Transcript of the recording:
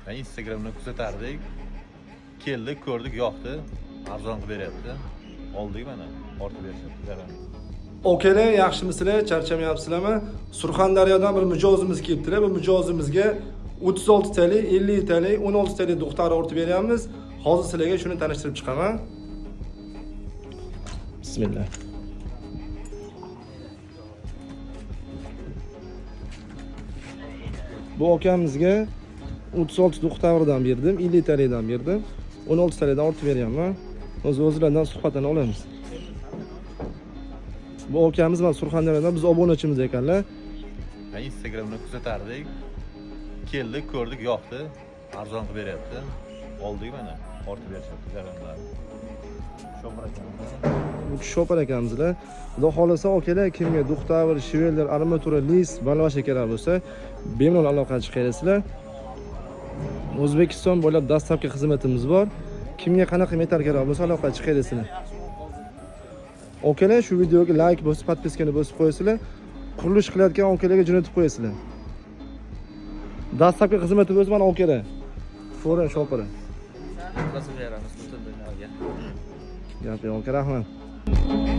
Ben Instagram'dan kuzatardik. Keldik, ko'rdik, yoqdi. Arzon qilib beryapti. Oldik mana, ortib berishyapti zararni. Okalar, yaxshimisizlar? Charchamayapsizlarmi? Surxondaryodan bir mijozimiz kelibdilar. Bu mijozimizga 36 TL, 50 TL, 16 TL duxtari ortib beryapmiz. Hozir sizlarga shuni tanishtirib chiqaman. Bismillah. Bu akamizga 36 duxtaridan berdim, 50 TL dan berdim. 16 TL dan ortib beryapman. O'zingizlardan suhbatini olamiz. Bu akamiz mana Surxondaryodan biz obunachimiz ekanlar. Ben Instagram'dan kuzatardik. Keldik, ko'rdik, yoqdi. Arzon qilib beryapti. Oldik mana, ortib berishyapti zararni. Shopar ekan. Bu Shopar akamizlar. Xudo xolasa akalar kimga duxtavr, shivellar, armatura, lis, balvash kerak bo'lsa, bemalol aloqa chiqarsizlar. O'zbekiston bo'ylab dastlabki xizmatimiz bor. Kimga qanaqa metal kerak bo'lsa aloqa chiqarsizlar. Okalar shu videoga like bosib, podpiskani bosib qo'yasizlar. Qurilish qilayotgan okalarga jo'natib qo'yasizlar. Dastlabki xizmatimiz mana okalar. Foran Shopar. Nasıl bir yerimiz? Bütün dünyaya. Gap yo'q, rahmat.